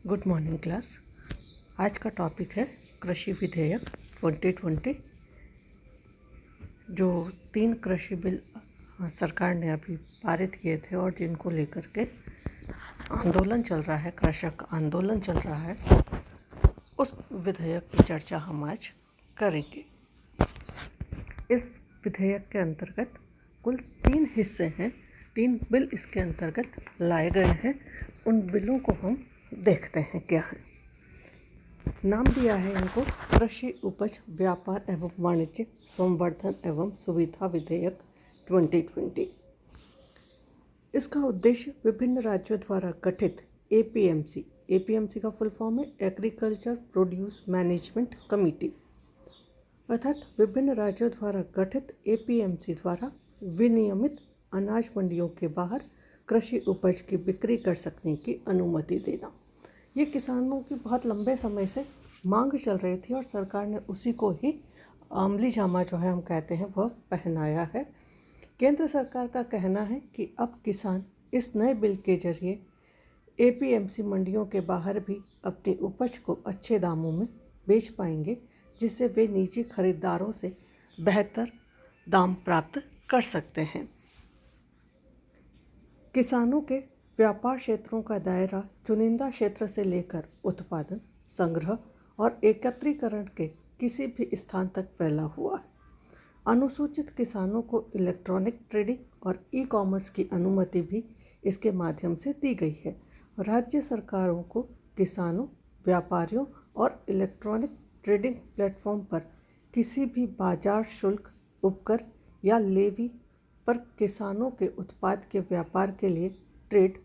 Good morning class. आज का topic है कृषि विधेयक 2020। जो 3 कृषि बिल सरकार ने अभी पारित किए थे और जिनको लेकर के आंदोलन चल रहा है, कृषक आंदोलन चल रहा है, उस विधेयक की चर्चा हम आज करेंगे। इस विधेयक के अंतर्गत कुल 3 हिस्से हैं, 3 बिल इसके अंतर्गत लाए गए हैं। उन बिलों को हम देखते हैं क्या है। नाम दिया है इनको कृषि उपज व्यापार एवं वाणिज्य संवर्धन एवं सुविधा विधेयक 2020। इसका उद्देश्य विभिन्न राज्यों द्वारा गठित एपीएमसी का फुल फॉर्म है एग्रीकल्चर प्रोड्यूस मैनेजमेंट कमेटी, अर्थात विभिन्न राज्यों द्वारा गठित एपीएमसी द्वारा विनियमित अनाज मंडियों के बाहर कृषि उपज की बिक्री कर सकने की अनुमति देना। ये किसानों की बहुत लंबे समय से मांग चल रही थी और सरकार ने उसी को ही अमली जामा जो है हम कहते हैं वह पहनाया है। केंद्र सरकार का कहना है कि अब किसान इस नए बिल के जरिए एपीएमसी मंडियों के बाहर भी अपनी उपज को अच्छे दामों में बेच पाएंगे, जिससे वे निजी खरीदारों से बेहतर दाम प्राप्त कर सकते हैं। किसानों के व्यापार क्षेत्रों का दायरा चुनिंदा क्षेत्र से लेकर उत्पादन, संग्रह और एकत्रीकरण के किसी भी स्थान तक फैला हुआ है। अनुसूचित किसानों को इलेक्ट्रॉनिक ट्रेडिंग और ई-कॉमर्स की अनुमति भी इसके माध्यम से दी गई है। राज्य सरकारों को किसानों, व्यापारियों और इलेक्ट्रॉनिक ट्रेडिंग प्लेटफॉर्म पर किसी भी बाजार शुल्क, उपकर या लेवी पर किसानों के उत्पाद के व्यापार के लिए ट्रेड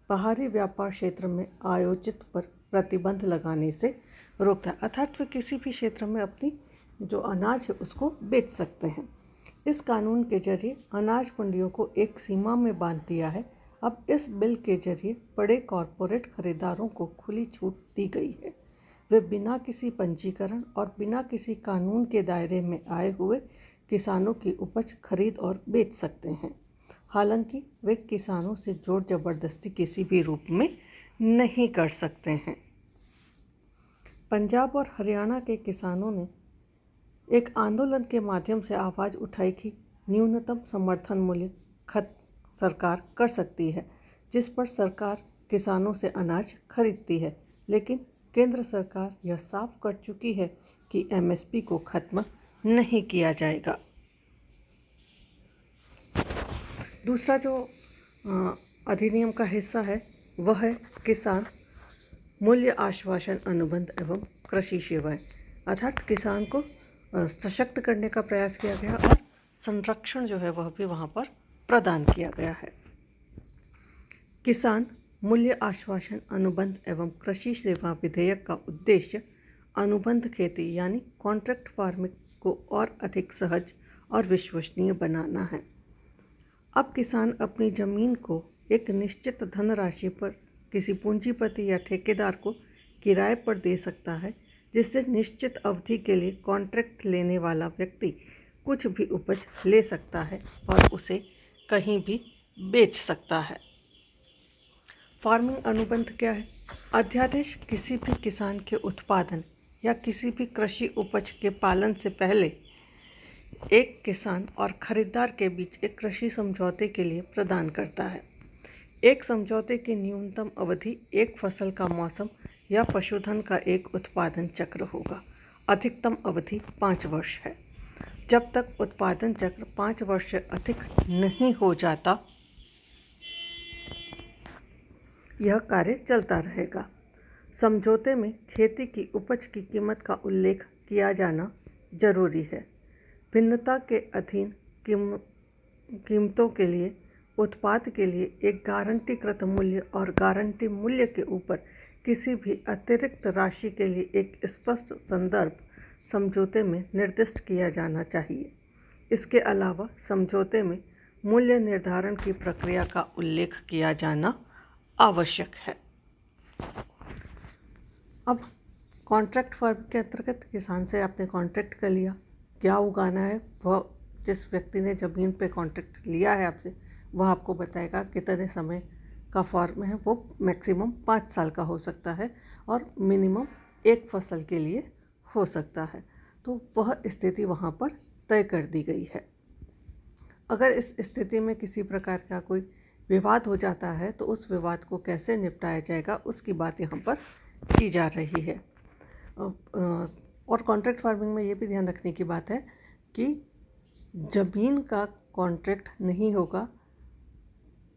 बाहरी व्यापार क्षेत्र में आयोजित पर प्रतिबंध लगाने से रोकता है, अर्थात वे किसी भी क्षेत्र में अपनी जो अनाज है उसको बेच सकते हैं। इस कानून के जरिए अनाज मंडियों को एक सीमा में बांध दिया है। अब इस बिल के जरिए बड़े कॉरपोरेट खरीदारों को खुली छूट दी गई है। वे बिना किसी पंजीकरण और बिना किसी कानून के दायरे में आए हुए किसानों की उपज खरीद और बेच सकते हैं। हालांकि वे किसानों से जोर जबरदस्ती किसी भी रूप में नहीं कर सकते हैं। पंजाब और हरियाणा के किसानों ने एक आंदोलन के माध्यम से आवाज़ उठाई कि न्यूनतम समर्थन मूल्य सरकार कर सकती है, जिस पर सरकार किसानों से अनाज खरीदती है। लेकिन केंद्र सरकार यह साफ कर चुकी है कि एमएसपी को खत्म नहीं किया जाएगा। दूसरा जो अधिनियम का हिस्सा है वह है किसान मूल्य आश्वासन अनुबंध एवं कृषि सेवाएं, अर्थात किसान को सशक्त करने का प्रयास किया गया और संरक्षण जो है वह भी वहाँ पर प्रदान किया गया है। किसान मूल्य आश्वासन अनुबंध एवं कृषि सेवा विधेयक का उद्देश्य अनुबंध खेती यानी कॉन्ट्रैक्ट फार्मिंग को और अधिक सहज और विश्वसनीय बनाना है। अब किसान अपनी ज़मीन को एक निश्चित धनराशि पर किसी पूंजीपति या ठेकेदार को किराए पर दे सकता है, जिससे निश्चित अवधि के लिए कॉन्ट्रैक्ट लेने वाला व्यक्ति कुछ भी उपज ले सकता है और उसे कहीं भी बेच सकता है। फार्मिंग अनुबंध क्या है? अध्यादेश किसी भी किसान के उत्पादन या किसी भी कृषि उपज के पालन से पहले एक किसान और खरीदार के बीच एक कृषि समझौते के लिए प्रदान करता है। एक समझौते की न्यूनतम अवधि एक फसल का मौसम या पशुधन का एक उत्पादन चक्र होगा। अधिकतम अवधि 5 वर्ष है। जब तक उत्पादन चक्र 5 वर्ष से अधिक नहीं हो जाता, यह कार्य चलता रहेगा। समझौते में खेती की उपज की कीमत का उल्लेख किया जाना जरूरी है। भिन्नता के अधीन कीमतों के लिए उत्पाद के लिए एक गारंटीकृत मूल्य और गारंटी मूल्य के ऊपर किसी भी अतिरिक्त राशि के लिए एक स्पष्ट संदर्भ समझौते में निर्दिष्ट किया जाना चाहिए। इसके अलावा समझौते में मूल्य निर्धारण की प्रक्रिया का उल्लेख किया जाना आवश्यक है। अब कॉन्ट्रैक्ट फार्म के अंतर्गत किसान से आपने कॉन्ट्रैक्ट कर लिया, क्या उगाना है वह जिस व्यक्ति ने ज़मीन पे कॉन्ट्रैक्ट लिया है आपसे वह आपको बताएगा कितने समय का फॉर्म है वो मैक्सिमम 5 साल का हो सकता है और मिनिमम एक फसल के लिए हो सकता है। तो वह स्थिति वहाँ पर तय कर दी गई है। अगर इस स्थिति में किसी प्रकार का कोई विवाद हो जाता है तो उस विवाद को कैसे निपटाया जाएगा उसकी बात यहाँ पर की जा रही है। और कॉन्ट्रैक्ट फार्मिंग में ये भी ध्यान रखने की बात है कि ज़मीन का कॉन्ट्रैक्ट नहीं होगा,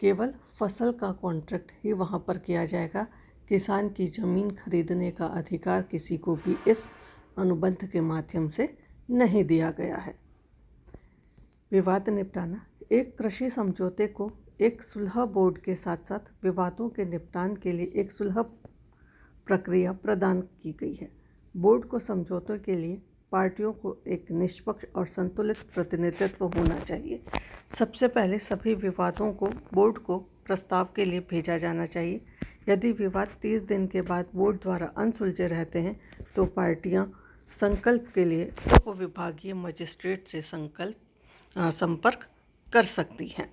केवल फसल का कॉन्ट्रैक्ट ही वहाँ पर किया जाएगा। किसान की ज़मीन खरीदने का अधिकार किसी को भी इस अनुबंध के माध्यम से नहीं दिया गया है। विवाद निपटाना। एक कृषि समझौते को एक सुलह बोर्ड के साथ साथ विवादों के निपटान के लिए एक सुलह प्रक्रिया प्रदान की गई है। बोर्ड को समझौते के लिए पार्टियों को एक निष्पक्ष और संतुलित प्रतिनिधित्व होना चाहिए। सबसे पहले सभी विवादों को बोर्ड को प्रस्ताव के लिए भेजा जाना चाहिए। यदि विवाद 30 दिन के बाद बोर्ड द्वारा अनसुलझे रहते हैं तो पार्टियां संकल्प के लिए उपविभागीय मजिस्ट्रेट से संपर्क कर सकती हैं।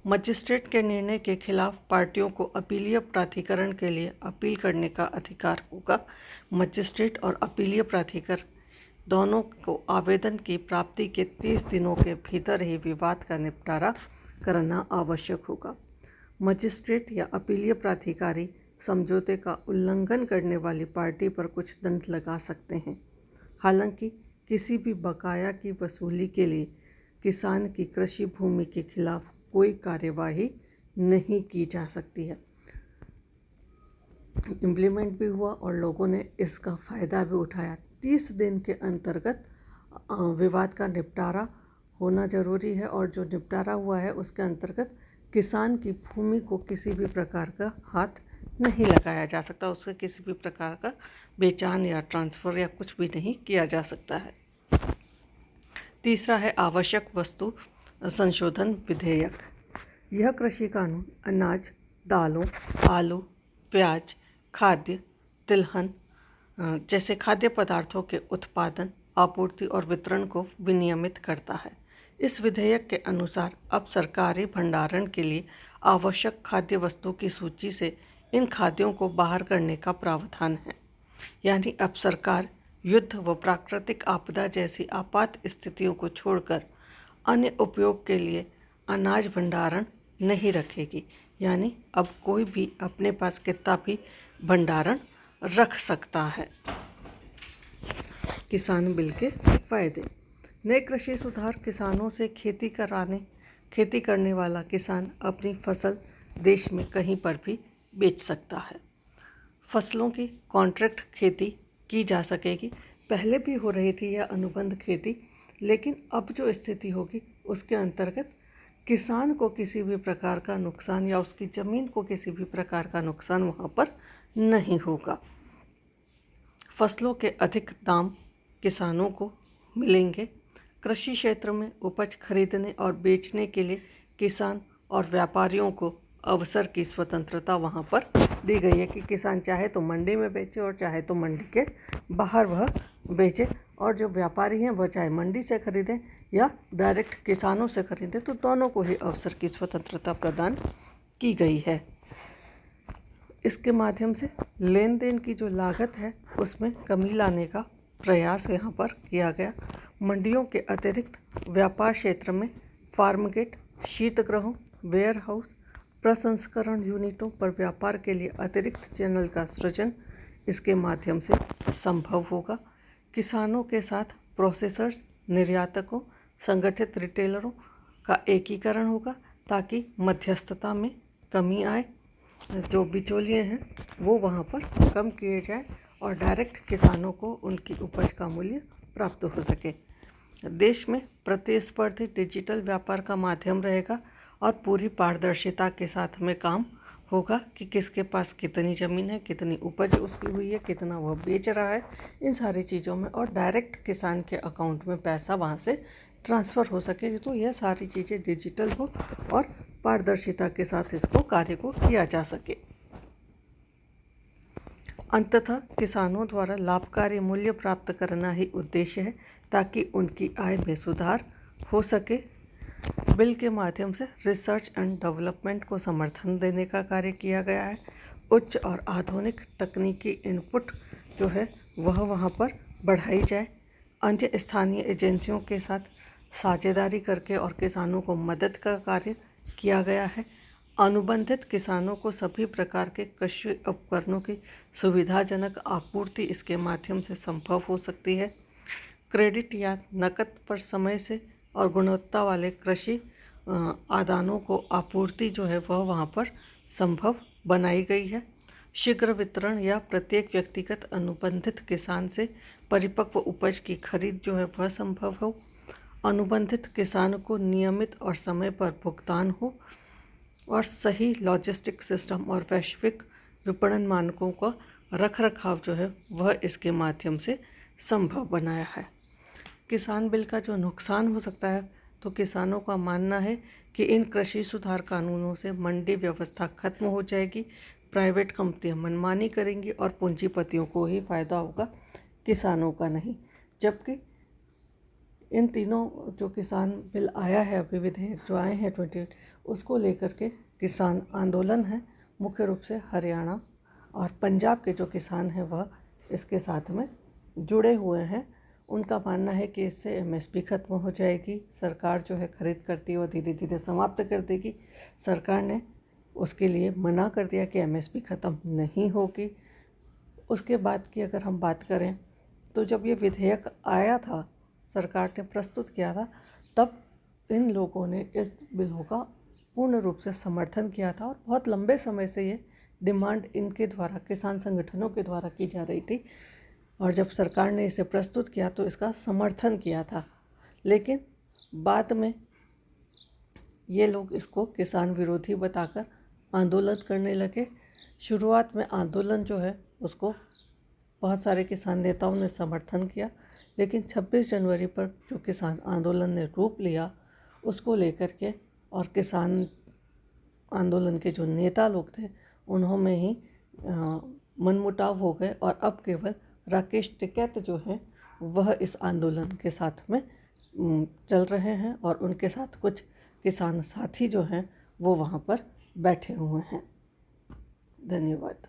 मजिस्ट्रेट के निर्णय के खिलाफ पार्टियों को अपीलीय प्राधिकरण के लिए अपील करने का अधिकार होगा। मजिस्ट्रेट और अपीलीय प्राधिकरण दोनों को आवेदन की प्राप्ति के 30 दिनों के भीतर ही विवाद का निपटारा करना आवश्यक होगा। मजिस्ट्रेट या अपीलीय प्राधिकारी समझौते का उल्लंघन करने वाली पार्टी पर कुछ दंड लगा सकते हैं। हालांकि किसी भी बकाया की वसूली के लिए किसान की कृषि भूमि के खिलाफ कोई कार्यवाही नहीं की जा सकती है। इम्प्लीमेंट भी हुआ और लोगों ने इसका फ़ायदा भी उठाया। 30 दिन के अंतर्गत विवाद का निपटारा होना ज़रूरी है और जो निपटारा हुआ है उसके अंतर्गत किसान की भूमि को किसी भी प्रकार का हाथ नहीं लगाया जा सकता, उससे किसी भी प्रकार का बेचान या ट्रांसफ़र या कुछ भी नहीं किया जा सकता है। तीसरा है आवश्यक वस्तु संशोधन विधेयक। यह कृषि कानून अनाज, दालों, आलू, प्याज, खाद्य, तिलहन जैसे खाद्य पदार्थों के उत्पादन, आपूर्ति और वितरण को विनियमित करता है। इस विधेयक के अनुसार अब सरकारी भंडारण के लिए आवश्यक खाद्य वस्तु की सूची से इन खाद्यों को बाहर करने का प्रावधान है। यानी अब सरकार युद्ध व प्राकृतिक आपदा जैसी आपात स्थितियों को छोड़कर अन्य उपयोग के लिए अनाज भंडारण नहीं रखेगी। यानी अब कोई भी अपने पास कितना भी भंडारण रख सकता है। किसान बिल के फायदे। नए कृषि सुधार किसानों से खेती करने वाला किसान अपनी फसल देश में कहीं पर भी बेच सकता है। फसलों की कॉन्ट्रैक्ट खेती की जा सकेगी। पहले भी हो रही थी यह अनुबंध खेती, लेकिन अब जो स्थिति होगी उसके अंतर्गत किसान को किसी भी प्रकार का नुकसान या उसकी ज़मीन को किसी भी प्रकार का नुकसान वहाँ पर नहीं होगा। फसलों के अधिक दाम किसानों को मिलेंगे। कृषि क्षेत्र में उपज खरीदने और बेचने के लिए किसान और व्यापारियों को अवसर की स्वतंत्रता वहाँ पर दी गई है कि किसान चाहे तो मंडी में बेचे और चाहे तो मंडी के बाहर वह बेचे, और जो व्यापारी हैं वह चाहे मंडी से खरीदें या डायरेक्ट किसानों से खरीदें, तो दोनों को ही अवसर की स्वतंत्रता प्रदान की गई है। इसके माध्यम से लेन देन की जो लागत है उसमें कमी लाने का प्रयास यहाँ पर किया गया। मंडियों के अतिरिक्त व्यापार क्षेत्र में फार्म गेट, शीतगृहों, वेयर हाउस, प्रसंस्करण यूनिटों पर व्यापार के लिए अतिरिक्त चैनल का सृजन इसके माध्यम से संभव होगा। किसानों के साथ प्रोसेसर्स, निर्यातकों, संगठित रिटेलरों का एकीकरण होगा ताकि मध्यस्थता में कमी आए, जो बिचौलिए हैं वो वहाँ पर कम किए जाए और डायरेक्ट किसानों को उनकी उपज का मूल्य प्राप्त हो सके। देश में प्रतिस्पर्धी डिजिटल व्यापार का माध्यम रहेगा और पूरी पारदर्शिता के साथ में काम होगा कि किसके पास कितनी ज़मीन है, कितनी उपज उसकी हुई है, कितना वह बेच रहा है, इन सारी चीज़ों में, और डायरेक्ट किसान के अकाउंट में पैसा वहाँ से ट्रांसफ़र हो सके। तो यह सारी चीज़ें डिजिटल हो और पारदर्शिता के साथ इसको कार्य को किया जा सके। अंततः किसानों द्वारा लाभकारी मूल्य प्राप्त करना ही उद्देश्य है ताकि उनकी आय में सुधार हो सके। बिल के माध्यम से रिसर्च एंड डेवलपमेंट को समर्थन देने का कार्य किया गया है। उच्च और आधुनिक तकनीकी इनपुट जो है वह वहाँ पर बढ़ाई जाए। अन्य स्थानीय एजेंसियों के साथ साझेदारी करके और किसानों को मदद का कार्य किया गया है। अनुबंधित किसानों को सभी प्रकार के कृषि उपकरणों की सुविधाजनक आपूर्ति इसके माध्यम से संभव हो सकती है। क्रेडिट या नकद पर समय से और गुणवत्ता वाले कृषि आदानों को आपूर्ति जो है वह वहाँ पर संभव बनाई गई है। शीघ्र वितरण या प्रत्येक व्यक्तिगत अनुबंधित किसान से परिपक्व उपज की खरीद जो है वह संभव हो। अनुबंधित किसान को नियमित और समय पर भुगतान हो और सही लॉजिस्टिक सिस्टम और वैश्विक विपणन मानकों का रखरखाव जो है वह इसके माध्यम से संभव बनाया है। किसान बिल का जो नुकसान हो सकता है, तो किसानों का मानना है कि इन कृषि सुधार कानूनों से मंडी व्यवस्था खत्म हो जाएगी, प्राइवेट कंपनियां मनमानी करेंगी और पूंजीपतियों को ही फायदा होगा, किसानों का नहीं। जबकि इन तीनों जो किसान बिल आया है, अभी विधेयक जो आए हैं 28, उसको लेकर के किसान आंदोलन है। मुख्य रूप से हरियाणा और पंजाब के जो किसान हैं वह इसके साथ में जुड़े हुए हैं। उनका मानना है कि इससे एमएसपी खत्म हो जाएगी, सरकार जो है खरीद करती है वो धीरे धीरे समाप्त कर देगी। सरकार ने उसके लिए मना कर दिया कि एमएसपी ख़त्म नहीं होगी। उसके बाद की अगर हम बात करें तो जब ये विधेयक आया था, सरकार ने प्रस्तुत किया था, तब इन लोगों ने इस बिलों का पूर्ण रूप से समर्थन किया था और बहुत लंबे समय से ये डिमांड इनके द्वारा, किसान संगठनों के द्वारा की जा रही थी। और जब सरकार ने इसे प्रस्तुत किया तो इसका समर्थन किया था, लेकिन बाद में ये लोग इसको किसान विरोधी बताकर आंदोलन करने लगे। शुरुआत में आंदोलन जो है उसको बहुत सारे किसान नेताओं ने समर्थन किया, लेकिन 26 जनवरी पर जो किसान आंदोलन ने रूप लिया उसको लेकर के और किसान आंदोलन के जो नेता लोग थे उन्होंने ही मनमुटाव हो गए और अब केवल राकेश टिकैत जो हैं वह इस आंदोलन के साथ में चल रहे हैं और उनके साथ कुछ किसान साथी जो हैं वो वहाँ पर बैठे हुए हैं। धन्यवाद।